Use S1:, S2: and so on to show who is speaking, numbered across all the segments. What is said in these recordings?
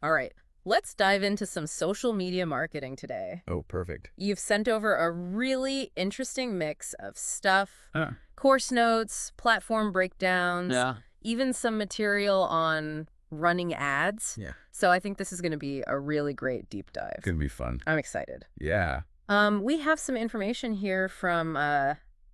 S1: All right, let's dive into some social media marketing today.
S2: Oh, perfect.
S1: You've sent over a really interesting mix of stuff,
S2: Uh,
S1: course notes, platform breakdowns,
S2: yeah.
S1: even some material on running ads.
S2: Yeah.
S1: So I think this is going to be a really great deep dive.
S2: Gonna be fun.
S1: I'm excited.
S2: Yeah.
S1: We have some information here from,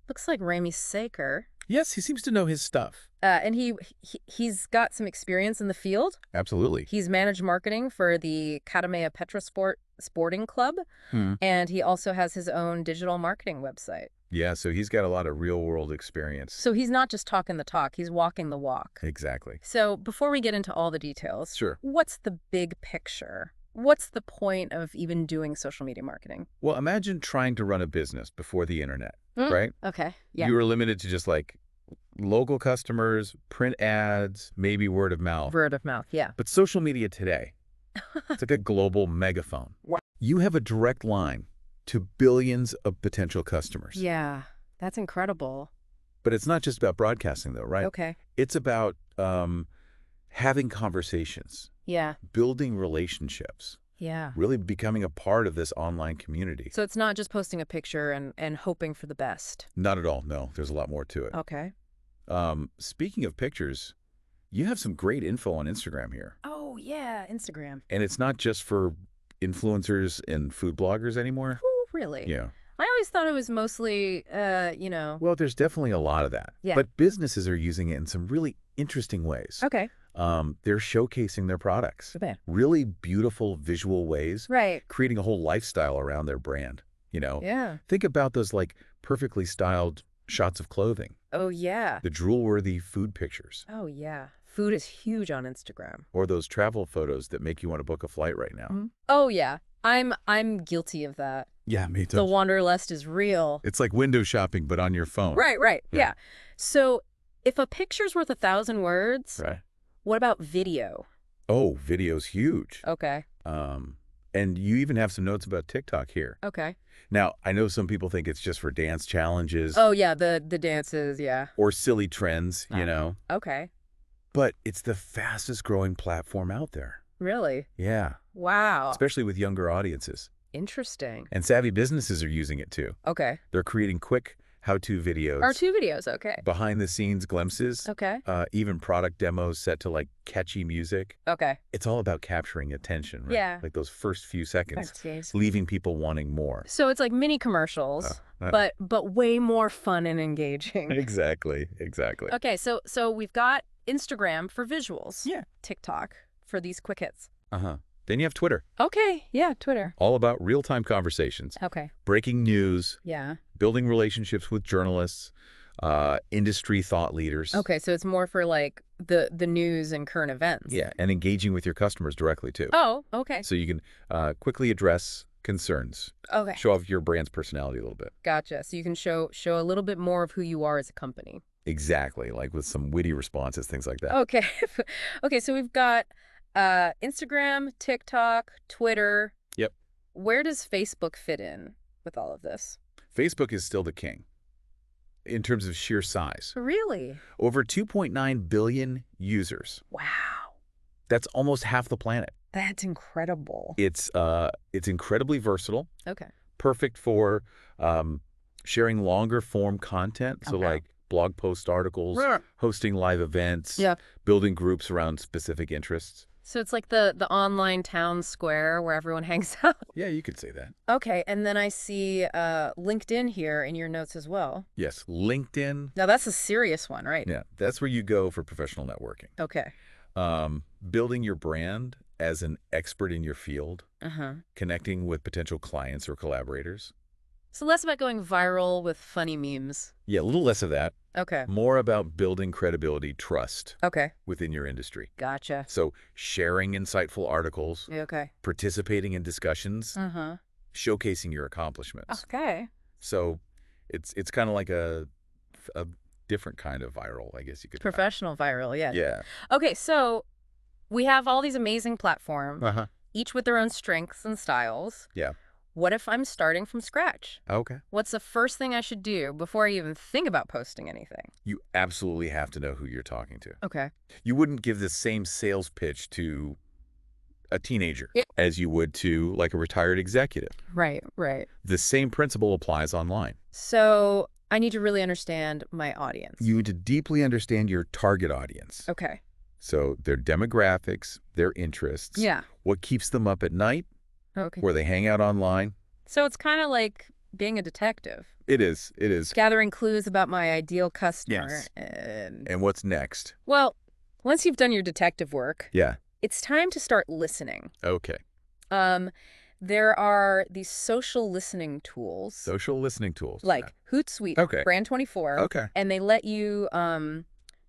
S1: looks like Rami Saker.
S2: Yes, he seems to know his stuff.
S1: And he's got some experience in the field.
S2: Absolutely.
S1: He's managed marketing for the Katamea Petrosport Sporting Club,
S2: Hmm.
S1: and he also has his own digital marketing website.
S2: Yeah, so he's got a lot of real-world experience.
S1: So he's not just talking the talk, he's walking the walk.
S2: Exactly.
S1: So before we get into all the details,
S2: Sure.
S1: what's the big picture? What's the point of even doing social media marketing?
S2: Well, imagine trying to run a business before the internet, right?
S1: Okay, yeah.
S2: You were limited to just like local customers, print ads, maybe word of mouth.
S1: Word of mouth, yeah.
S2: But social media today, it's like a global megaphone.
S1: Wow.
S2: You have a direct line to billions of potential customers.
S1: Yeah, that's incredible.
S2: But it's not just about broadcasting, though, right?
S1: Okay,
S2: It's about having conversations,
S1: yeah,
S2: building relationships,
S1: yeah.
S2: really becoming a part of this online community.
S1: So it's not just posting a picture and hoping for the best.
S2: Not at all, no. There's a lot more to it.
S1: Okay.
S2: Speaking of pictures, you have some great info on Instagram here.
S1: Oh, yeah, Instagram.
S2: And it's not just for influencers and food bloggers anymore.
S1: Oh, really?
S2: Yeah.
S1: I always thought it was mostly, you know.
S2: Well, there's definitely a lot of that.
S1: Yeah.
S2: But businesses are using it in some really interesting ways.
S1: Okay.
S2: They're showcasing their products.
S1: Okay.
S2: Really beautiful visual ways.
S1: Right.
S2: Creating a whole lifestyle around their brand, you know?
S1: Yeah.
S2: Think about those like perfectly styled shots of clothing,
S1: Oh, yeah.
S2: the drool-worthy food pictures,
S1: Oh, yeah. Food is huge on Instagram.
S2: or those travel photos that make you want to book a flight right now.
S1: Oh, yeah. I'm guilty of that.
S2: Yeah, me too.
S1: The wanderlust is real.
S2: It's like window shopping, but on your phone.
S1: Right, right.
S2: Yeah.
S1: Yeah. So if a picture's worth 1,000 words,
S2: Right.
S1: what about video?
S2: Oh, video's huge.
S1: Okay.
S2: And you even have some notes about TikTok here.
S1: Okay.
S2: Now, I know some people think it's just for dance challenges
S1: Oh, yeah, the dances, yeah.
S2: or silly trends, you know,
S1: Okay.
S2: but it's the fastest growing platform out there.
S1: Really?
S2: Yeah,
S1: Wow.
S2: especially with younger audiences.
S1: Interesting.
S2: And savvy businesses are using it too.
S1: Okay.
S2: They're creating quick how-to videos,
S1: Our 2 videos, okay.
S2: behind-the-scenes glimpses,
S1: Okay.
S2: even product demos set to like catchy music.
S1: Okay.
S2: It's all about capturing attention, right?
S1: Yeah.
S2: Like those first few seconds,
S1: Thanks.
S2: leaving people wanting more.
S1: So it's like mini commercials, but way more fun and engaging.
S2: Exactly.
S1: Okay, so we've got Instagram for visuals.
S2: Yeah.
S1: TikTok for these quick hits.
S2: Uh-huh. Then you have Twitter,
S1: Okay, yeah, Twitter.
S2: all about real-time conversations,
S1: Okay.
S2: breaking news,
S1: Yeah.
S2: building relationships with journalists, industry thought leaders.
S1: Okay, so it's more for like the news and current events.
S2: Yeah, and engaging with your customers directly too.
S1: Oh, okay.
S2: So you can quickly address concerns,
S1: Okay.
S2: show off your brand's personality a little bit.
S1: Gotcha. So you can show a little bit more of who you are as a company.
S2: Exactly, like with some witty responses, things like that.
S1: Okay. Okay, so we've got Instagram, TikTok, Twitter.
S2: Yep.
S1: Where does Facebook fit in with all of this?
S2: Facebook is still the king in terms of sheer size.
S1: Really?
S2: Over 2.9 billion users.
S1: Wow.
S2: That's almost half the planet.
S1: That's incredible.
S2: It's incredibly versatile,
S1: Okay.
S2: perfect for sharing longer form content. So
S1: Okay.
S2: like blog post articles, hosting live events,
S1: Yeah.
S2: building groups around specific interests.
S1: So it's like the online town square where everyone hangs out.
S2: Yeah, you could say that.
S1: Okay, and then I see LinkedIn here in your notes as well.
S2: Yes, LinkedIn.
S1: Now that's a serious one, right?
S2: Yeah, that's where you go for professional networking.
S1: Okay.
S2: Building your brand as an expert in your field,
S1: Uh-huh.
S2: connecting with potential clients or collaborators.
S1: So less about going viral with funny memes.
S2: Yeah, a little less of that.
S1: Okay.
S2: More about building credibility, trust
S1: Okay.
S2: within your industry.
S1: Gotcha.
S2: So sharing insightful articles,
S1: Okay.
S2: participating in discussions,
S1: Uh-huh.
S2: showcasing your accomplishments.
S1: Okay.
S2: So it's kind of like a different kind of viral, I guess you could.
S1: Professional viral, yeah.
S2: Yeah.
S1: Okay, so we have all these amazing platforms,
S2: Uh-huh.
S1: each with their own strengths and styles.
S2: Yeah.
S1: What if I'm starting from scratch?
S2: Okay.
S1: What's the first thing I should do before I even think about posting anything?
S2: You absolutely have to know who you're talking to.
S1: Okay.
S2: You wouldn't give the same sales pitch to a teenager
S1: Yeah.
S2: as you would to like a retired executive.
S1: Right, right.
S2: The same principle applies online.
S1: So I need to really understand my audience.
S2: You need to deeply understand your target audience.
S1: Okay.
S2: So their demographics, their interests,
S1: Yeah.
S2: what keeps them up at night,
S1: Okay.
S2: where they hang out online.
S1: So it's kind of like being a detective.
S2: It is. It is.
S1: Gathering clues about my ideal customer.
S2: Yes.
S1: And
S2: And what's next?
S1: well, once you've done your detective work,
S2: Yeah.
S1: it's time to start listening.
S2: Okay.
S1: There are these social listening tools
S2: Social listening tools.
S1: like Hootsuite,
S2: Okay.
S1: Brand24,
S2: Okay.
S1: and they let you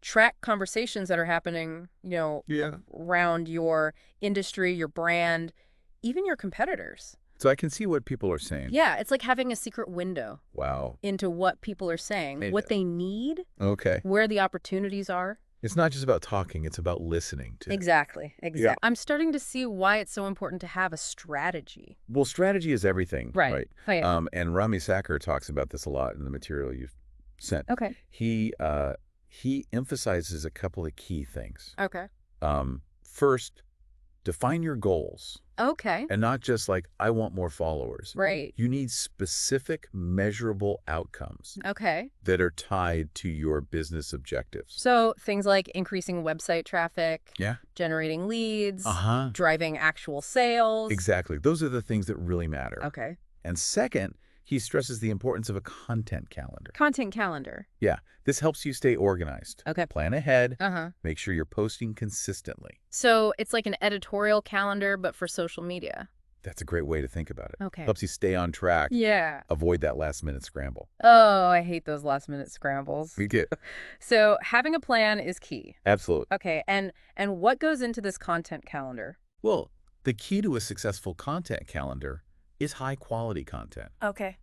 S1: track conversations that are happening,
S2: Yeah.
S1: around your industry, your brand, even your competitors.
S2: So I can see what people are saying.
S1: Yeah, it's like having a secret window
S2: Wow.
S1: into what people are saying, what they need,
S2: Okay.
S1: where the opportunities are.
S2: It's not just about talking, it's about listening to.
S1: Exactly.
S2: Yeah.
S1: I'm starting to see why it's so important to have a strategy.
S2: Well, strategy is everything.
S1: Right. Oh, yeah.
S2: And Rami Sacker talks about this a lot in the material you've sent.
S1: Okay.
S2: He emphasizes a couple of key things.
S1: Okay.
S2: First, define your goals.
S1: Okay.
S2: And not just like, I want more followers.
S1: Right.
S2: You need specific, measurable outcomes
S1: Okay.
S2: that are tied to your business objectives.
S1: So things like increasing website traffic,
S2: Yeah.
S1: generating leads,
S2: Uh-huh.
S1: driving actual sales.
S2: Exactly. Those are the things that really matter.
S1: Okay.
S2: And second, he stresses the importance of a content calendar.
S1: Content calendar.
S2: Yeah. This helps you stay organized.
S1: Okay.
S2: Plan ahead.
S1: Uh-huh.
S2: Make sure you're posting consistently.
S1: So it's like an editorial calendar, but for social media.
S2: That's a great way to think about it.
S1: Okay.
S2: Helps you stay on track.
S1: Yeah.
S2: Avoid that last-minute scramble.
S1: Oh, I hate those last-minute scrambles.
S2: We get.
S1: So having a plan is key.
S2: Absolutely.
S1: Okay. And what goes into this content calendar?
S2: Well, the key to a successful content calendar is high-quality content.
S1: Okay.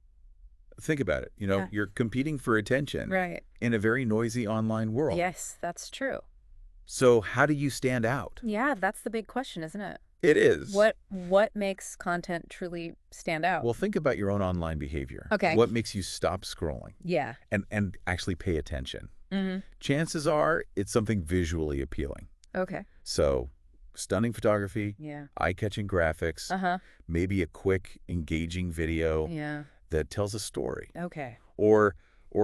S2: Think about it.
S1: Yeah.
S2: You're competing for attention
S1: Right.
S2: in a very noisy online world.
S1: Yes, that's true.
S2: So how do you stand out?
S1: Yeah, that's the big question, isn't it?
S2: It is.
S1: What makes content truly stand out?
S2: Well, think about your own online behavior.
S1: Okay.
S2: What makes you stop scrolling
S1: Yeah.
S2: and actually pay attention?
S1: Mm-hmm.
S2: Chances are it's something visually appealing.
S1: Okay.
S2: So stunning photography,
S1: Yeah.
S2: eye-catching graphics,
S1: Uh-huh.
S2: maybe a quick, engaging video
S1: Yeah.
S2: that tells a story
S1: Okay.
S2: or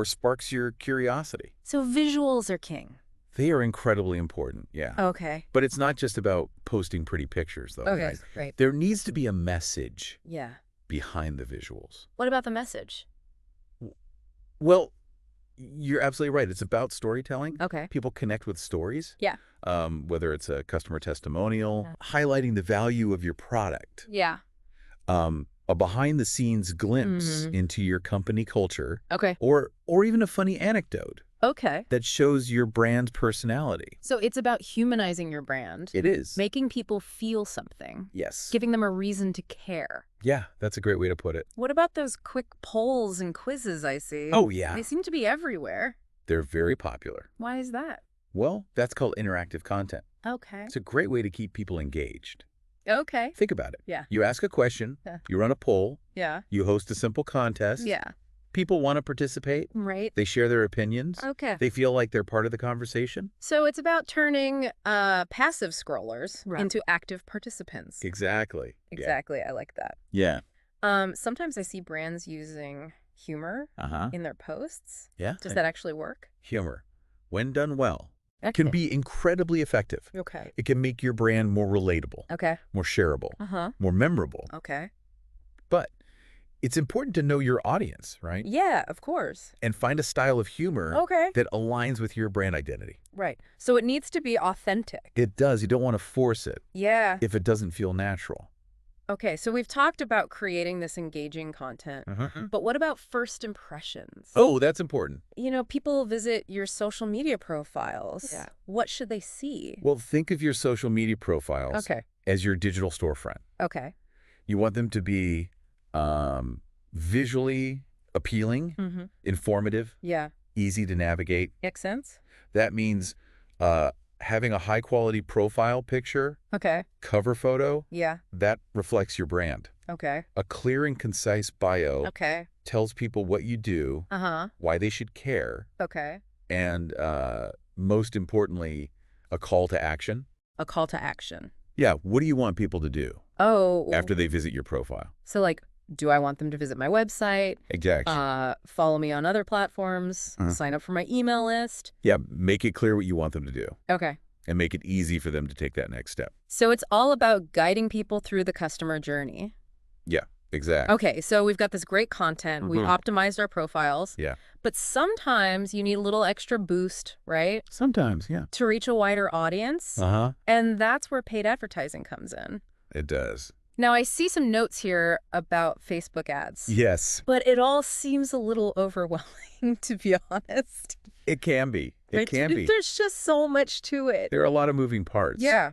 S2: sparks your curiosity.
S1: So visuals are king.
S2: They are incredibly important, yeah.
S1: Okay.
S2: But it's not just about posting pretty pictures, though.
S1: Okay.
S2: Right?
S1: Right.
S2: There needs to be a message
S1: Yeah.
S2: behind the visuals.
S1: What about the message?
S2: Well, you're absolutely right. It's about storytelling.
S1: Okay.
S2: People connect with stories.
S1: Yeah.
S2: Whether it's a customer testimonial,
S1: Yeah.
S2: highlighting the value of your product,
S1: Yeah.
S2: a behind-the-scenes glimpse
S1: Mhm.
S2: into your company culture,
S1: Okay.
S2: or even a funny anecdote
S1: Okay.
S2: that shows your brand personality.
S1: So it's about humanizing your brand,
S2: It is.
S1: making people feel something,
S2: Yes.
S1: giving them a reason to care.
S2: Yeah, that's a great way to put it.
S1: What about those quick polls and quizzes I see?
S2: Oh, yeah.
S1: They seem to be everywhere.
S2: They're very popular.
S1: Why is that?
S2: Well, that's called interactive content.
S1: Okay.
S2: It's a great way to keep people engaged.
S1: Okay.
S2: Think about it.
S1: Yeah.
S2: You ask a question,
S1: Yeah.
S2: you run a poll,
S1: Yeah.
S2: you host a simple contest.
S1: Yeah.
S2: People want to participate.
S1: Right.
S2: They share their opinions.
S1: Okay.
S2: They feel like they're part of the conversation.
S1: So it's about turning passive scrollers
S2: Right.
S1: into active participants.
S2: Exactly.
S1: Exactly. I like that.
S2: Yeah.
S1: Sometimes I see brands using humor
S2: Uh-huh.
S1: in their posts.
S2: Yeah.
S1: Does that actually work?
S2: Humor, when done well,
S1: Okay.
S2: can be incredibly effective.
S1: Okay.
S2: It can make your brand more relatable,
S1: Okay.
S2: more shareable,
S1: Uh-huh.
S2: more memorable.
S1: Okay.
S2: But it's important to know your audience, right?
S1: Yeah, of course.
S2: And find a style of humor
S1: Okay.
S2: that aligns with your brand identity.
S1: Right. So it needs to be authentic.
S2: It does. You don't want to force it
S1: Yeah.
S2: if it doesn't feel natural.
S1: Okay, so we've talked about creating this engaging content, but what about first impressions?
S2: Oh, that's important.
S1: People visit your social media profiles.
S2: Yeah.
S1: What should they see?
S2: Well, think of your social media profiles
S1: Okay.
S2: as your digital storefront.
S1: Okay.
S2: You want them to be visually appealing,
S1: Mm-hmm.
S2: informative,
S1: Yeah.
S2: easy to navigate.
S1: Makes sense?
S2: That means having a high-quality profile picture,
S1: Okay.
S2: cover photo,
S1: Yeah.
S2: that reflects your brand.
S1: Okay.
S2: A clear and concise bio
S1: Okay.
S2: tells people what you do,
S1: Uh-huh.
S2: why they should care,
S1: Okay.
S2: and most importantly, a call to action.
S1: A call to action.
S2: Yeah, what do you want people to do
S1: Oh,
S2: after they visit your profile?
S1: so like, do I want them to visit my website,
S2: Exactly.
S1: follow me on other platforms,
S2: Uh-huh.
S1: sign up for my email list?
S2: Yeah, make it clear what you want them to do
S1: Okay.
S2: and make it easy for them to take that next step.
S1: So it's all about guiding people through the customer journey.
S2: Yeah, exactly.
S1: Okay, so we've got this great content. We've optimized our profiles.
S2: Yeah.
S1: But sometimes you need a little extra boost, right?
S2: Sometimes, yeah.
S1: To reach a wider audience.
S2: Uh-huh.
S1: And that's where paid advertising comes in.
S2: It does.
S1: Now, I see some notes here about Facebook ads.
S2: Yes,
S1: But it all seems a little overwhelming, to be honest.
S2: it can be. It can be.
S1: There's just so much to it.
S2: There are a lot of moving parts.
S1: Yeah.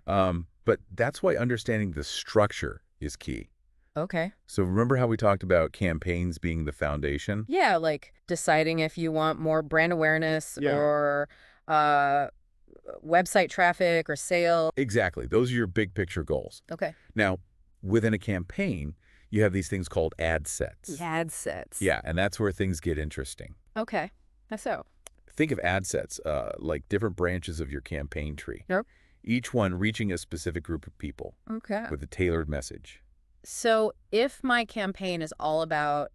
S2: But that's why understanding the structure is key.
S1: Okay.
S2: So remember how we talked about campaigns being the foundation?
S1: Yeah, like deciding if you want more brand awareness
S2: Yeah.
S1: or website traffic or sale.
S2: Exactly. Those are your big picture goals.
S1: Okay.
S2: Now, within a campaign, you have these things called ad sets.
S1: Ad sets.
S2: Yeah, and that's where things get interesting.
S1: Okay. How so?
S2: Think of ad sets like different branches of your campaign tree.
S1: Yep.
S2: Each one reaching a specific group of people
S1: Okay.
S2: with a tailored message.
S1: So if my campaign is all about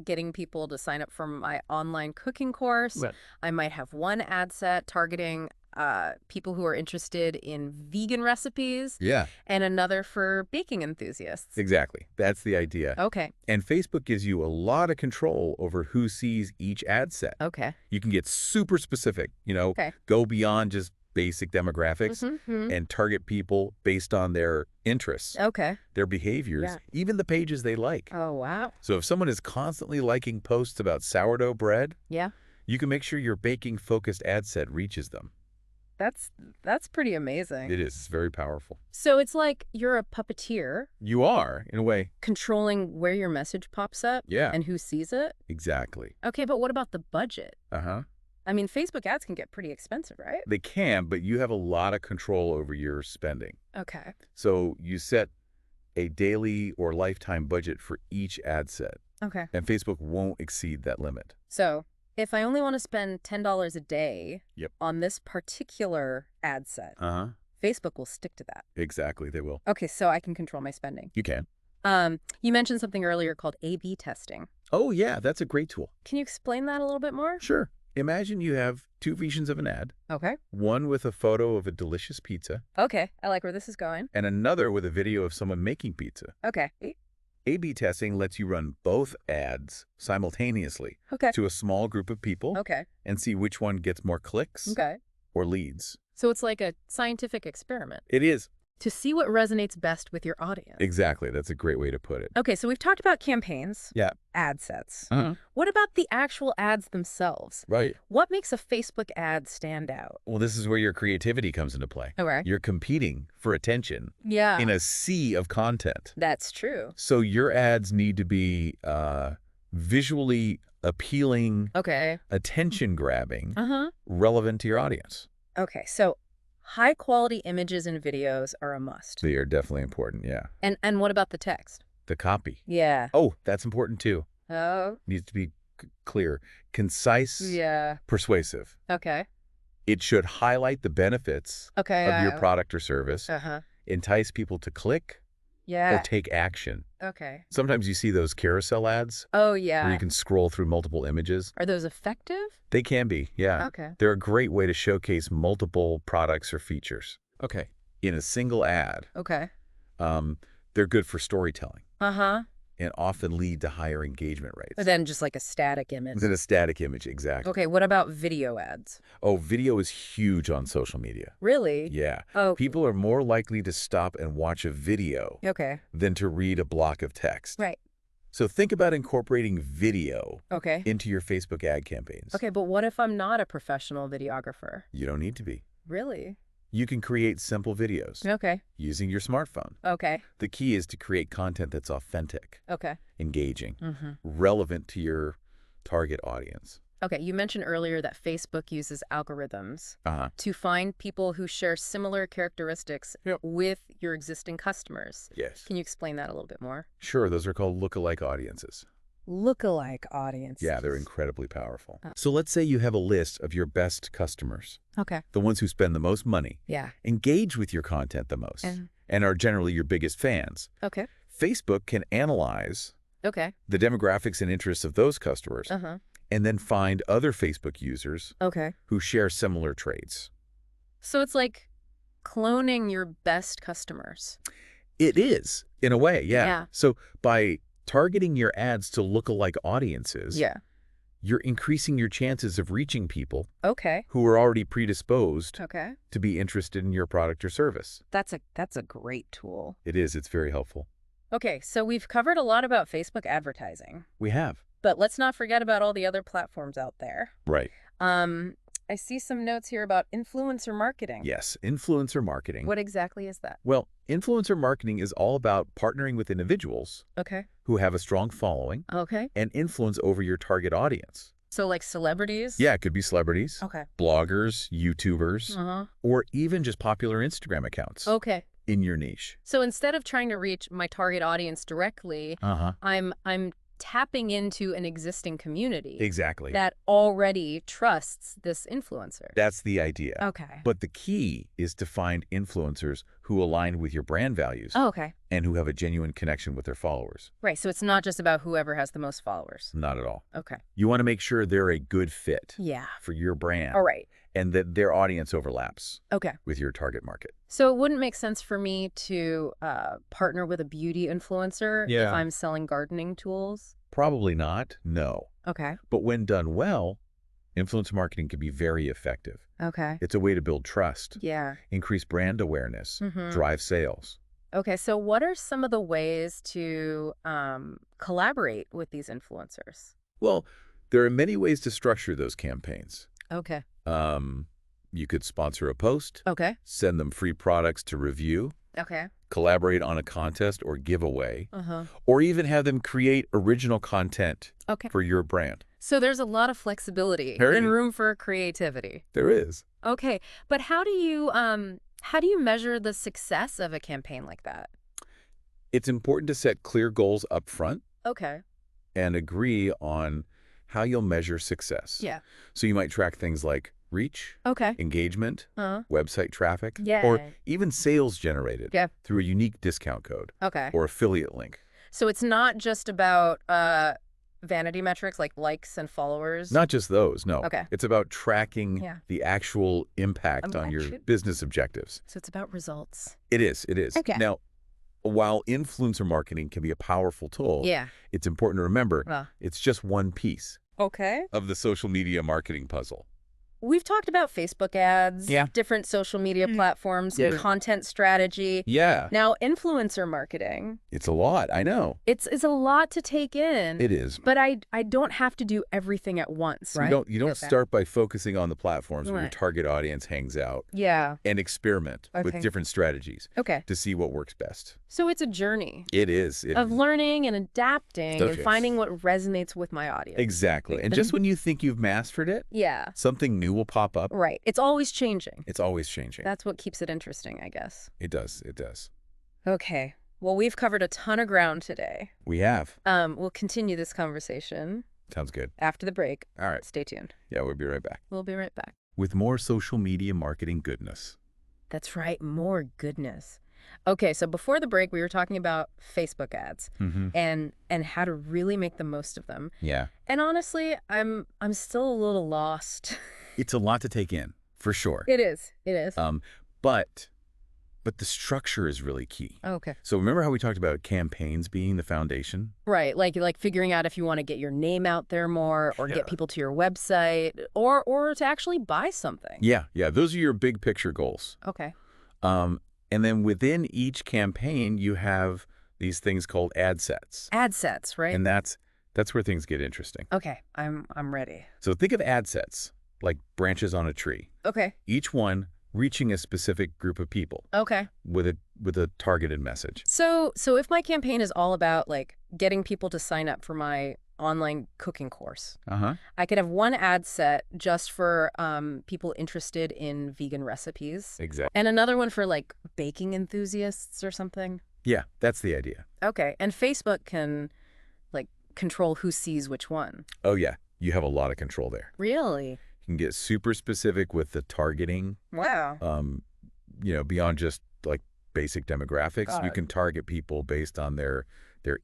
S1: getting people to sign up for my online cooking course,
S2: Right.
S1: I might have one ad set targeting people who are interested in vegan recipes
S2: Yeah,
S1: and another for baking enthusiasts.
S2: exactly. That's the idea.
S1: Okay.
S2: And Facebook gives you a lot of control over who sees each ad set.
S1: Okay.
S2: You can get super specific,
S1: Okay.
S2: go beyond just basic demographics
S1: Mm-hmm.
S2: and target people based on their interests,
S1: Okay.
S2: their behaviors,
S1: Yeah.
S2: even the pages they like.
S1: Oh, wow.
S2: So if someone is constantly liking posts about sourdough bread,
S1: Yeah.
S2: you can make sure your baking-focused ad set reaches them.
S1: That's pretty amazing.
S2: It is. It's very powerful.
S1: So it's like you're a puppeteer
S2: You are, in a way.
S1: controlling where your message pops up
S2: Yeah,
S1: and who sees it.
S2: exactly.
S1: Okay, but what about the budget?
S2: Uh-huh.
S1: I mean, Facebook ads can get pretty expensive, right?
S2: They can, but you have a lot of control over your spending.
S1: Okay.
S2: So you set a daily or lifetime budget for each ad set,
S1: Okay.
S2: and Facebook won't exceed that limit.
S1: So if I only want to spend $10 a day
S2: Yep.
S1: on this particular ad set,
S2: Uh-huh.
S1: Facebook will stick to that.
S2: Exactly, they will.
S1: Okay, so I can control my spending.
S2: You can.
S1: You mentioned something earlier called A/B testing.
S2: Oh, yeah, that's a great tool.
S1: Can you explain that a little bit more?
S2: Sure. Imagine you have two versions of an ad,
S1: Okay.
S2: one with a photo of a delicious pizza
S1: Okay, I like where this is going.
S2: and another with a video of someone making pizza.
S1: Okay.
S2: A/B testing lets you run both ads simultaneously
S1: Okay.
S2: to a small group of people
S1: Okay.
S2: and see which one gets more clicks
S1: Okay.
S2: or leads.
S1: So it's like a scientific experiment
S2: It is.
S1: to see what resonates best with your audience.
S2: Exactly. That's a great way to put it.
S1: Okay, so we've talked about campaigns.
S2: Yeah.
S1: Ad sets.
S2: Uh-huh.
S1: What about the actual ads themselves?
S2: Right.
S1: What makes a Facebook ad stand out?
S2: Well, this is where your creativity comes into play.
S1: Okay.
S2: You're competing for attention
S1: Yeah.
S2: in a sea of content.
S1: That's true.
S2: So your ads need to be visually appealing,
S1: Okay.
S2: attention grabbing,
S1: Uh-huh.
S2: relevant to your audience.
S1: Okay, so high quality images and videos are a must.
S2: They are definitely important, yeah.
S1: And what about the text?
S2: The copy.
S1: Yeah.
S2: Oh, that's important too.
S1: Oh.
S2: Needs to be clear, concise,
S1: Yeah.
S2: persuasive.
S1: Okay.
S2: It should highlight the benefits
S1: Okay.
S2: of your product or service,
S1: Uh-huh.
S2: entice people to click or
S1: Yeah.
S2: take action.
S1: Okay.
S2: Sometimes you see those carousel ads
S1: Oh,
S2: where
S1: yeah.
S2: you can scroll through multiple images.
S1: Are those effective?
S2: They can be, yeah.
S1: Okay.
S2: They're a great way to showcase multiple products or features. Okay. In a single ad,
S1: Okay.
S2: they're good for storytelling
S1: Uh-huh.
S2: and often lead to higher engagement rates
S1: But then just like a static image.
S2: than a static image, exactly.
S1: Okay, what about video ads?
S2: Oh, video is huge on social media.
S1: Really?
S2: Yeah.
S1: Oh.
S2: People are more likely to stop and watch a video
S1: Okay.
S2: than to read a block of text.
S1: Right.
S2: So think about incorporating video
S1: Okay.
S2: into your Facebook ad campaigns.
S1: Okay, but what if I'm not a professional videographer?
S2: You don't need to be.
S1: Really?
S2: You can create simple videos
S1: Okay.
S2: using your smartphone.
S1: Okay.
S2: The key is to create content that's authentic,
S1: Okay.
S2: engaging,
S1: Mm-hmm.
S2: relevant to your target audience.
S1: Okay, you mentioned earlier that Facebook uses algorithms
S2: Uh-huh.
S1: to find people who share similar characteristics
S2: Yep.
S1: with your existing customers.
S2: Yes.
S1: Can you explain that a little bit more?
S2: Sure, those are called lookalike audiences.
S1: Lookalike audiences.
S2: Yeah, they're incredibly powerful.
S1: Oh.
S2: So let's say you have a list of your best customers,
S1: Okay.
S2: the ones who spend the most money,
S1: Yeah.
S2: engage with your content the most, and are generally your biggest fans.
S1: Okay.
S2: Facebook can analyze
S1: Okay.
S2: the demographics and interests of those customers
S1: Uh-huh.
S2: and then find other Facebook users
S1: Okay.
S2: who share similar traits.
S1: So it's like cloning your best customers.
S2: It is, in a way, yeah.
S1: Yeah.
S2: So by targeting your ads to lookalike audiences,
S1: Yeah.
S2: you're increasing your chances of reaching people
S1: Okay.
S2: who are already predisposed
S1: Okay.
S2: to be interested in your product or service.
S1: That's a great tool.
S2: It is. It's very helpful.
S1: Okay, so we've covered a lot about Facebook advertising,
S2: We have.
S1: but let's not forget about all the other platforms out there.
S2: Right.
S1: I see some notes here about influencer marketing.
S2: Yes. Influencer marketing.
S1: What exactly is that?
S2: Well, influencer marketing is all about partnering with individuals
S1: Okay.
S2: who have a strong following
S1: Okay.
S2: and influence over your target audience.
S1: So like celebrities?
S2: Yeah, it could be celebrities,
S1: Okay.
S2: bloggers, YouTubers,
S1: Uh-huh.
S2: or even just popular Instagram accounts
S1: Okay.
S2: in your niche.
S1: So instead of trying to reach my target audience directly,
S2: Uh-huh.
S1: I'm tapping into an existing community
S2: Exactly.
S1: that already trusts this influencer.
S2: That's the idea.
S1: Okay.
S2: But the key is to find influencers who align with your brand values
S1: Oh, okay.
S2: and who have a genuine connection with their followers.
S1: Right, so it's not just about whoever has the most followers.
S2: Not at all.
S1: Okay.
S2: You want to make sure they're a good fit
S1: Yeah.
S2: for your brand
S1: All right.
S2: and that their audience overlaps
S1: Okay.
S2: with your target market.
S1: So it wouldn't make sense for me to partner with a beauty influencer if
S2: Yeah.
S1: I'm selling gardening tools?
S2: Probably not, no.
S1: Okay.
S2: But when done well, influencer marketing can be very effective.
S1: Okay.
S2: It's a way to build trust,
S1: Yeah.
S2: increase brand awareness,
S1: Mhm.
S2: drive sales.
S1: Okay, so what are some of the ways to collaborate with these influencers?
S2: Well, there are many ways to structure those campaigns.
S1: Okay.
S2: You could sponsor a post,
S1: Okay.
S2: send them free products to review,
S1: Okay.
S2: collaborate on a contest or giveaway,
S1: Uh-huh.
S2: or even have them create original content
S1: Okay.
S2: for your brand.
S1: So there's a lot of flexibility
S2: Very.
S1: and room for creativity.
S2: There is.
S1: Okay, but how do you measure the success of a campaign like that?
S2: It's important to set clear goals up front
S1: Okay.
S2: and agree on how you'll measure success.
S1: Yeah.
S2: So you might track things like reach,
S1: Okay.
S2: engagement,
S1: Uh-huh.
S2: website traffic,
S1: Yeah.
S2: or even sales generated
S1: Yeah.
S2: through a unique discount code
S1: Okay.
S2: or affiliate link.
S1: So it's not just about vanity metrics like likes and followers?
S2: Not just those, no.
S1: Okay.
S2: It's about tracking
S1: Yeah.
S2: the actual impact on your
S1: Actually-
S2: business objectives.
S1: So it's about results.
S2: It is, it is.
S1: Okay.
S2: Now, while influencer marketing can be a powerful tool,
S1: Yeah.
S2: it's important to remember
S1: Well.
S2: it's just one piece
S1: Okay.
S2: of the social media marketing puzzle.
S1: We've talked about Facebook ads,
S2: Yeah.
S1: different social media platforms,
S2: Yeah.
S1: content strategy.
S2: Yeah.
S1: Now, influencer marketing,
S2: It's a lot, I know.
S1: it's a lot to take in.
S2: It is.
S1: But I don't have to do everything at once, right?
S2: You don't
S1: Okay.
S2: start by focusing on the platforms where your
S1: Right.
S2: target audience hangs out
S1: Yeah.
S2: and experiment
S1: Okay.
S2: with different strategies
S1: Okay.
S2: to see what works best.
S1: So it's a journey
S2: It is.
S1: of learning and adapting
S2: Okay.
S1: and finding what resonates with my audience.
S2: Exactly. And just when you think you've mastered it,
S1: Yeah.
S2: something new will pop up.
S1: Right. It's always changing.
S2: It's always changing.
S1: That's what keeps it interesting, I guess.
S2: It does. It does.
S1: Okay. Well, we've covered a ton of ground today.
S2: We have.
S1: We'll continue this conversation
S2: Sounds good.
S1: after the break.
S2: All right.
S1: Stay tuned.
S2: Yeah, we'll be right back.
S1: We'll be right back.
S2: With more social media marketing goodness.
S1: That's right. More goodness. Okay, so before the break, we were talking about Facebook ads
S2: Mm-hmm.
S1: and how to really make the most of them.
S2: Yeah.
S1: And honestly, I'm still a little lost.
S2: It's a lot to take in, for sure.
S1: It is. It is.
S2: But the structure is really key.
S1: Okay.
S2: So remember how we talked about campaigns being the foundation?
S1: Right, like figuring out if you want to get your name out there more or
S2: Yeah.
S1: get people to your website or to actually buy something.
S2: Yeah. Those are your big picture goals.
S1: Okay.
S2: And then within each campaign, you have these things called ad sets.
S1: Ad sets, right?
S2: And that's where things get interesting.
S1: Okay, I'm ready.
S2: So think of ad sets like branches on a tree,
S1: Okay.
S2: each one reaching a specific group of people
S1: Okay.
S2: with a targeted message.
S1: So if my campaign is all about like getting people to sign up for my online cooking course,
S2: Uh-huh.
S1: I could have one ad set just for people interested in vegan recipes
S2: Exactly.
S1: and another one for like baking enthusiasts or something.
S2: Yeah, that's the idea.
S1: Okay. And Facebook can like control who sees which one.
S2: Oh, yeah. You have a lot of control there.
S1: Really?
S2: You can get super specific with the targeting,
S1: Wow.
S2: beyond just like basic demographics. You
S1: God.
S2: can target people based on their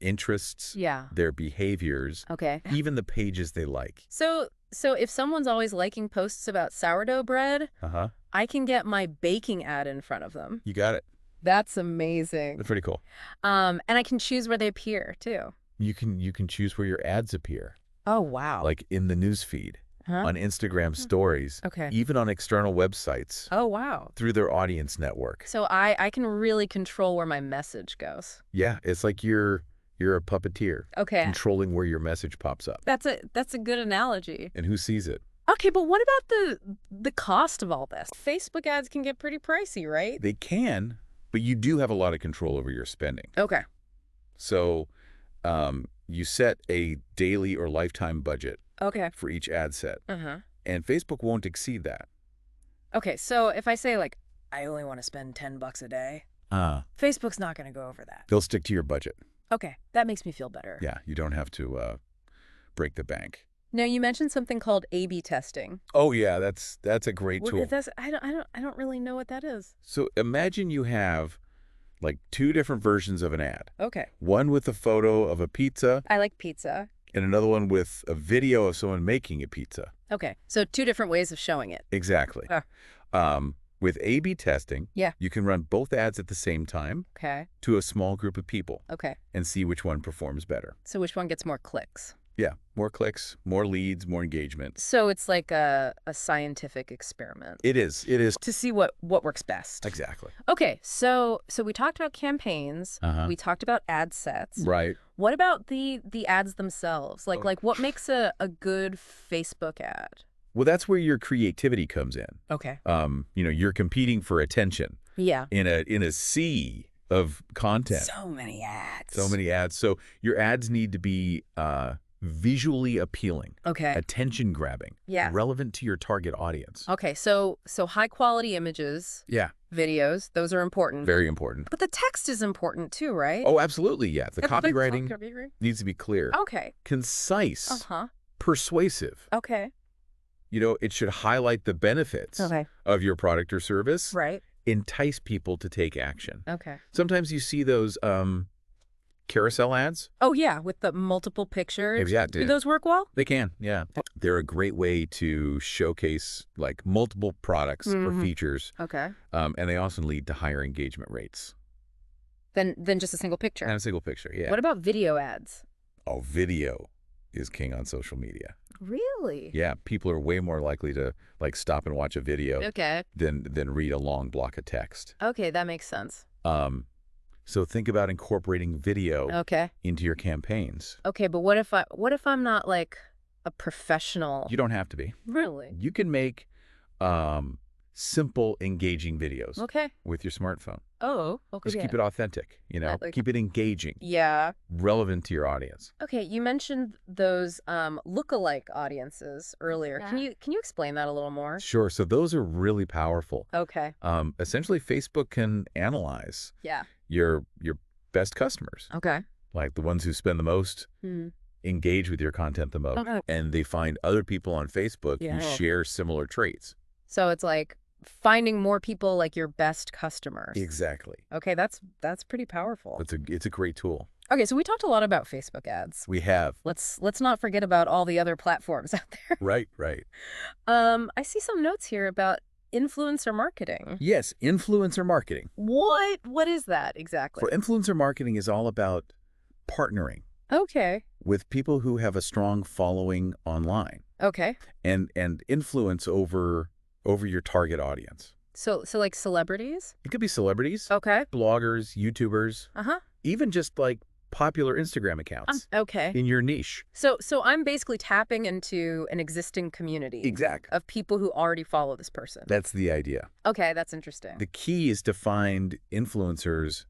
S2: interests,
S1: Yeah.
S2: their behaviors,
S1: Okay.
S2: even the pages they like.
S1: So if someone's always liking posts about sourdough bread,
S2: Uh-huh.
S1: I can get my baking ad in front of them.
S2: You got it.
S1: That's amazing.
S2: That's pretty cool.
S1: And I can choose where they appear too.
S2: You can choose where your ads appear,
S1: Oh, wow.
S2: like in the news feed,
S1: Huh?
S2: on Instagram stories,
S1: Okay.
S2: even on external websites,
S1: Oh, wow.
S2: through their audience network.
S1: So I can really control where my message goes.
S2: Yeah, it's like you're a puppeteer
S1: Okay.
S2: controlling where your message pops up
S1: That's a good analogy.
S2: and who sees it.
S1: Okay, but what about the cost of all this? Facebook ads can get pretty pricey, right?
S2: They can, but you do have a lot of control over your spending.
S1: Okay.
S2: So you set a daily or lifetime budget
S1: Okay.
S2: for each ad set,
S1: Uh-huh.
S2: and Facebook won't exceed that.
S1: Okay, so if I say like I only want to spend $10 a day, Facebook's not going to go over that.
S2: They'll stick to your budget.
S1: Okay, that makes me feel better.
S2: Yeah, you don't have to break the bank.
S1: Now you mentioned something called A/B testing.
S2: Oh yeah, that's a great
S1: What-
S2: tool.
S1: I don't really know what that is.
S2: So imagine you have like two different versions of an ad.
S1: Okay.
S2: One with a photo of a pizza
S1: I like pizza.
S2: and another one with a video of someone making a pizza.
S1: Okay, so two different ways of showing it.
S2: Exactly.
S1: Ah.
S2: With A/B testing,
S1: Yeah.
S2: you can run both ads at the same time
S1: Okay.
S2: to a small group of people
S1: Okay.
S2: and see which one performs better.
S1: So which one gets more clicks?
S2: Yeah, more clicks, more leads, more engagement.
S1: So it's like a scientific experiment
S2: It is.
S1: to see what works best.
S2: Exactly.
S1: Okay, so we talked about campaigns.
S2: Uh-huh.
S1: We talked about ad sets.
S2: Right.
S1: What about the ads themselves? Like
S2: Oh.
S1: what makes a good Facebook ad?
S2: Well, that's where your creativity comes in.
S1: Okay.
S2: You're competing for attention
S1: Yeah.
S2: in a sea of content.
S1: So many ads.
S2: So many ads. So your ads need to be visually appealing,
S1: Okay.
S2: attention grabbing,
S1: Yeah.
S2: relevant to your target audience.
S1: Okay, so high quality images,
S2: Yeah,
S1: videos, those are important.
S2: very important.
S1: But the text is important too, right?
S2: Oh, absolutely. Yeah, the copywriting
S1: Copywriting.
S2: needs to be clear,
S1: Okay.
S2: concise,
S1: Uh-huh.
S2: persuasive.
S1: Okay.
S2: It should highlight the benefits
S1: Okay.
S2: of your product or service,
S1: Right.
S2: entice people to take action.
S1: Okay.
S2: Sometimes you see those carousel ads.
S1: Oh, yeah, with the multiple pictures.
S2: Yeah,
S1: Do those work well?
S2: they can, yeah. They're a great way to showcase like multiple products or
S1: Mhm.
S2: features,
S1: Okay.
S2: and they often lead to higher engagement rates.
S1: Then just a single picture.
S2: And a single picture, yeah.
S1: What about video ads?
S2: Oh, video is king on social media.
S1: Really?
S2: Yeah, people are way more likely to like stop and watch a video
S1: Okay.
S2: than read a long block of text.
S1: Okay, that makes sense.
S2: So think about incorporating video
S1: Okay.
S2: into your campaigns.
S1: Okay, but what if I'm not like a professional?
S2: You don't have to be.
S1: Really?
S2: You can make simple, engaging videos
S1: Okay.
S2: with your smartphone.
S1: Oh, okay.
S2: Just keep it authentic, keep it engaging,
S1: Yeah.
S2: relevant to your audience.
S1: Okay, you mentioned those lookalike audiences earlier.
S3: Yeah.
S1: Can you explain that a little more?
S2: Sure. So those are really powerful.
S1: Okay.
S2: Essentially, Facebook can analyze
S1: Yeah.
S2: your best customers,
S1: Okay.
S2: like the ones who spend the most,
S1: Hmm.
S2: engage with your content the most,
S1: Okay.
S2: and they find other people on Facebook
S1: Yeah.
S2: who share similar traits.
S1: So it's like finding more people like your best customers.
S2: Exactly.
S1: Okay, that's pretty powerful.
S2: It's a great tool.
S1: Okay, so we talked a lot about Facebook ads.
S2: We have.
S1: Let's not forget about all the other platforms out there.
S2: Right, right.
S1: I see some notes here about influencer marketing.
S2: Yes, influencer marketing.
S1: What is that exactly?
S2: For influencer marketing is all about partnering
S1: Okay.
S2: with people who have a strong following online
S1: Okay.
S2: and influence over your target audience.
S1: So like celebrities?
S2: It could be celebrities,
S1: Okay.
S2: bloggers, YouTubers,
S1: Uh-huh.
S2: even just like popular Instagram accounts
S1: Okay.
S2: in your niche.
S1: So I'm basically tapping into an existing community
S2: Exactly.
S1: of people who already follow this person.
S2: That's the idea.
S1: Okay, that's interesting.
S2: The key is to find influencers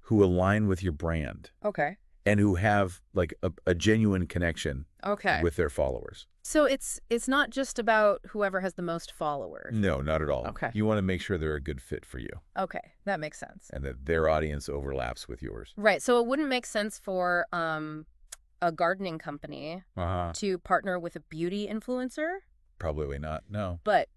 S2: who align with your brand
S1: Okay.
S2: and who have like a genuine connection
S1: Okay.
S2: with their followers.
S1: So it's not just about whoever has the most followers.
S2: No, not at all.
S1: Okay.
S2: You want to make sure they're a good fit for you
S1: Okay, that makes sense.
S2: and that their audience overlaps with yours.
S1: Right. So it wouldn't make sense for a a gardening company
S2: Uh-huh.
S1: to partner with a beauty influencer,
S2: Probably not. No.
S1: but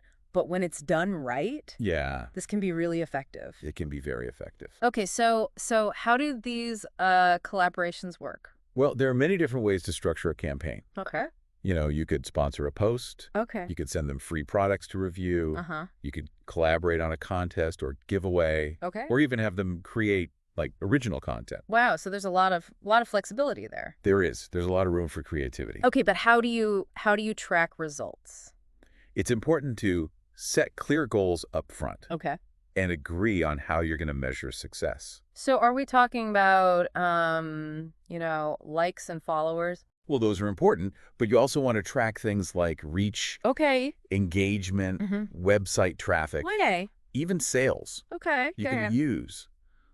S1: when it's done right,
S2: Yeah,
S1: this can be really effective.
S2: it can be very effective.
S1: Okay, so how do these collaborations work?
S2: Well, there are many different ways to structure a campaign.
S1: Okay.
S2: You could sponsor a post.
S1: Okay.
S2: You could send them free products to review.
S1: Uh-huh.
S2: You could collaborate on a contest or giveaway,
S1: Okay.
S2: or even have them create like original content.
S1: Wow, so there's a lot of flexibility there.
S2: There's a lot of room for creativity.
S1: Okay, but how do you track results?
S2: It's important to set clear goals up front
S1: Okay.
S2: and agree on how you're going to measure success.
S1: So are we talking about likes and followers?
S2: Well, those are important, but you also want to track things like reach,
S1: Okay.
S2: engagement, website traffic,
S1: Okay.
S2: even sales.
S1: Okay.
S2: You can use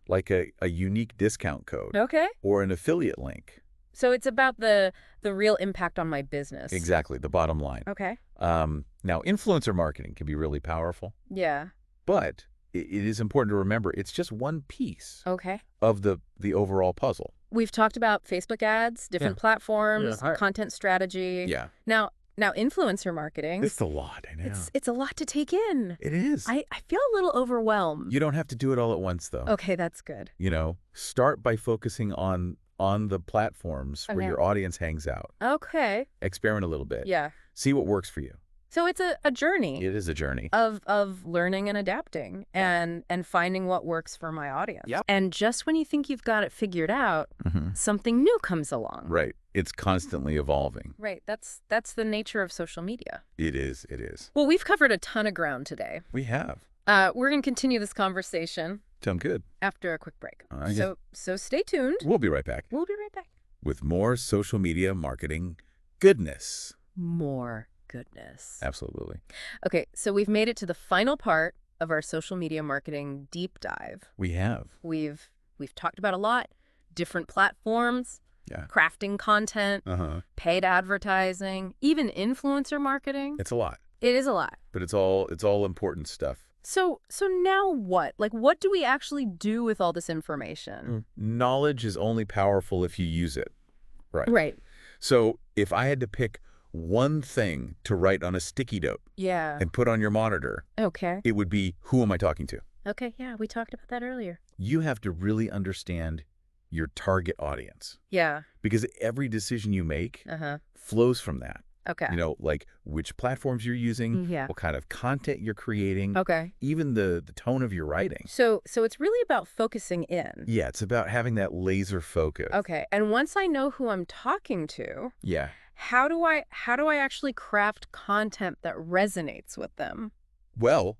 S2: like a unique discount code
S1: Okay.
S2: or an affiliate link.
S1: So it's about the real impact on my business.
S2: Exactly, the bottom line.
S1: Okay.
S2: Now, influencer marketing can be really powerful,
S1: Yeah.
S2: but it is important to remember it's just one piece
S1: Okay.
S2: of the overall puzzle.
S1: We've talked about Facebook ads, different platforms,
S2: Yeah.
S1: content strategy.
S2: Yeah.
S1: Now influencer marketing.
S2: It's a lot, I know.
S1: It's a lot to take in.
S2: It is.
S1: I feel a little overwhelmed.
S2: You don't have to do it all at once, though.
S1: Okay, that's good.
S2: Start by focusing on the platforms where
S1: Okay.
S2: your audience hangs out.
S1: Okay.
S2: Experiment a little bit.
S1: Yeah.
S2: See what works for you.
S1: So it's a journey
S2: It is a journey.
S1: of learning and adapting and finding what works for my audience.
S2: Yep.
S1: And just when you think you've got it figured out, something new comes along.
S2: Right. It's constantly evolving.
S1: Right. That's the nature of social media.
S2: It is. It is.
S1: Well, we've covered a ton of ground today.
S2: We have.
S1: We're going to continue this conversation
S2: Sound good.
S1: after a quick break.
S2: I guess-
S1: So stay tuned.
S2: We'll be right back
S1: We'll be right back.
S2: with more social media marketing goodness.
S1: More goodness.
S2: Absolutely.
S1: Okay, so we've made it to the final part of our social media marketing deep dive.
S2: We have.
S1: We've talked about a lot, different platforms,
S2: Yeah.
S1: crafting content, paid advertising, even influencer marketing.
S2: It's a lot,
S1: It is a lot.
S2: but it's all important stuff.
S1: So now what? Like, what do we actually do with all this information?
S2: Knowledge is only powerful if you use it. Right.
S1: Right.
S2: So if I had to pick one thing to write on a sticky note
S1: Yeah.
S2: and put on your monitor,
S1: Okay.
S2: it would be, who am I talking to?
S1: Okay, yeah, we talked about that earlier.
S2: You have to really understand your target audience
S1: Yeah.
S2: because every decision you make
S1: Uh-huh.
S2: flows from that.
S1: Okay.
S2: Like which platforms you're using,
S1: Yeah.
S2: what kind of content you're creating,
S1: Okay.
S2: even the tone of your writing.
S1: So it's really about focusing in.
S2: Yeah, it's about having that laser focus.
S1: Okay. And once I know who I'm talking to,
S2: Yeah.
S1: how do I actually craft content that resonates with them?
S2: Well,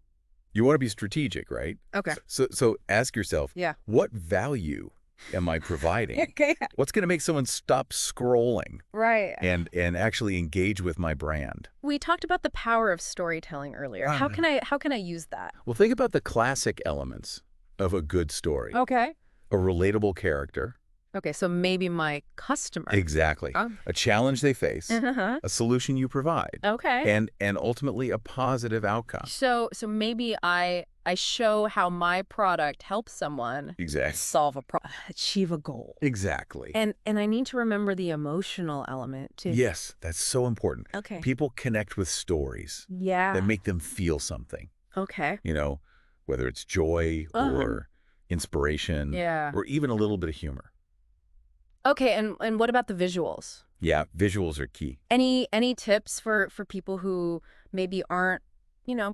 S2: you want to be strategic, right?
S1: Okay.
S2: So ask yourself,
S1: Yeah.
S2: what value am I providing?
S1: Okay.
S2: What's going to make someone stop scrolling
S1: Right.
S2: and actually engage with my brand?
S1: We talked about the power of storytelling earlier. How can I use that?
S2: Well, think about the classic elements of a good story.
S1: Okay.
S2: A relatable character.
S1: Okay, so maybe my customer.
S2: Exactly. A challenge they face,
S1: Uh-huh.
S2: a solution you provide,
S1: Okay.
S2: and ultimately a positive outcome.
S1: So maybe I show how my product helps someone
S2: Exactly.
S1: solve achieve a goal.
S2: Exactly.
S1: And I need to remember the emotional element too.
S2: Yes, that's so important.
S1: Okay.
S2: People connect with stories
S1: Yeah.
S2: that make them feel something,
S1: Okay.
S2: whether it's joy or inspiration
S1: Yeah.
S2: or even a little bit of humor.
S1: Okay, and what about the visuals?
S2: Yeah, visuals are key.
S1: Any tips for people who maybe aren't,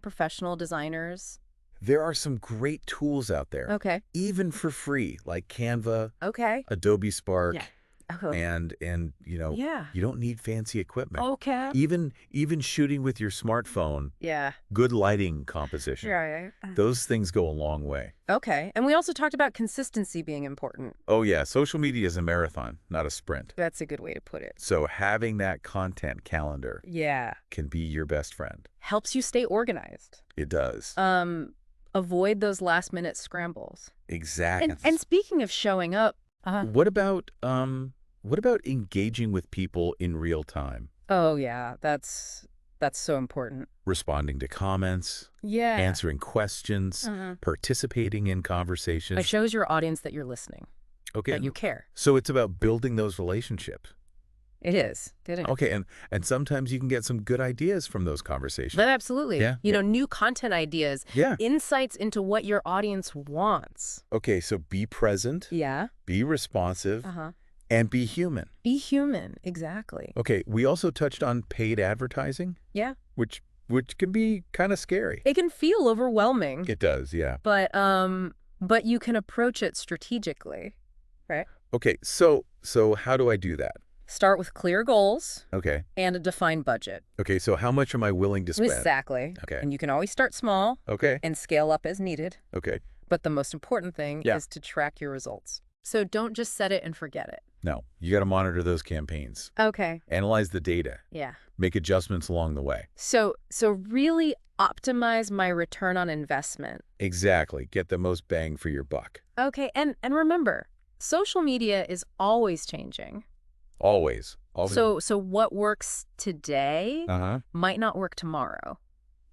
S1: professional designers?
S2: There are some great tools out there,
S1: Okay.
S2: even for free, like Canva,
S1: Okay.
S2: Adobe Spark,
S1: Yeah. Oh.
S2: and
S1: Yeah.
S2: you don't need fancy equipment.
S1: Okay.
S2: Even shooting with your smartphone,
S1: Yeah.
S2: good lighting composition.
S1: Right.
S2: Those things go a long way.
S1: Okay. And we also talked about consistency being important.
S2: Oh yeah, social media is a marathon, not a sprint.
S1: That's a good way to put it.
S2: So having that content calendar
S1: Yeah.
S2: can be your best friend.
S1: Helps you stay organized.
S2: It does.
S1: Avoid those last minute scrambles.
S2: Exactly.
S1: And speaking of showing up,
S2: What about engaging with people in real time?
S1: oh yeah, that's so important.
S2: Responding to comments,
S1: Yeah.
S2: answering questions, participating in conversations.
S1: It shows your audience that you're listening,
S2: Okay.
S1: that you care.
S2: So it's about building those relationships.
S1: It is. It is.
S2: Okay, and sometimes you can get some good ideas from those conversations.
S1: But absolutely.
S2: Yeah,
S1: You
S2: yeah.
S1: know, new content ideas,
S2: Yeah.
S1: insights into what your audience wants.
S2: Okay, so be present,
S1: Yeah.
S2: be responsive,
S1: Uh-huh.
S2: and be human.
S1: Be human. Exactly.
S2: Okay, we also touched on paid advertising,
S1: Yeah.
S2: which can be kind of scary.
S1: It can feel overwhelming,
S2: It does, yeah.
S1: but you can approach it strategically, right?
S2: Okay, so how do I do that?
S1: Start with clear goals
S2: Okay.
S1: and a defined budget.
S2: Okay, so how much am I willing to spend?
S1: Exactly.
S2: Okay.
S1: And you can always start small
S2: Okay.
S1: and scale up as needed.
S2: Okay.
S1: But the most important thing
S2: Yeah.
S1: is to track your results. So don't just set it and forget it.
S2: No, you got to monitor those campaigns.
S1: Okay.
S2: Analyze the data.
S1: Yeah.
S2: Make adjustments along the way.
S1: So really optimize my return on investment.
S2: Exactly. Get the most bang for your buck.
S1: Okay. And remember, social media is always changing.
S2: Always. Always.
S1: So what works today
S2: Uh-huh.
S1: might not work tomorrow.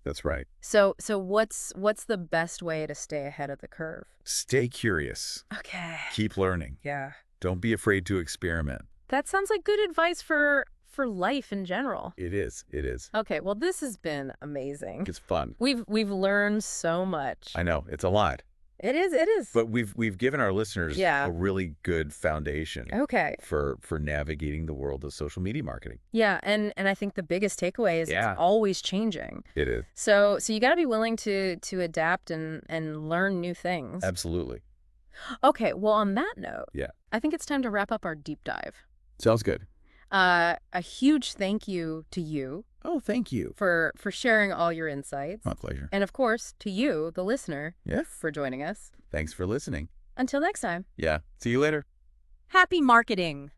S2: That's right.
S1: So what's the best way to stay ahead of the curve?
S2: Stay curious.
S1: Okay.
S2: Keep learning.
S1: Yeah.
S2: Don't be afraid to experiment.
S1: That sounds like good advice for life in general.
S2: It is. It is.
S1: Okay, well this has been amazing.
S2: It's fun.
S1: We've learned so much.
S2: I know. It's a lot.
S1: It is.
S2: But we've given our listeners
S1: Yeah.
S2: a really good foundation
S1: Okay.
S2: for navigating the world of social media marketing.
S1: Yeah, and I think the biggest takeaway is
S2: Yeah.
S1: it's always changing.
S2: It is.
S1: So you got to be willing to adapt and learn new things.
S2: Absolutely.
S1: Okay, well on that note,
S2: Yeah.
S1: I think it's time to wrap up our deep dive.
S2: Sounds good.
S1: A huge thank you to you
S2: Oh, thank you.
S1: for sharing all your insights.
S2: My pleasure.
S1: And of course, to you, the listener,
S2: Yeah.
S1: for joining us.
S2: Thanks for listening.
S1: Until next time.
S2: Yeah. See you later.
S1: Happy marketing!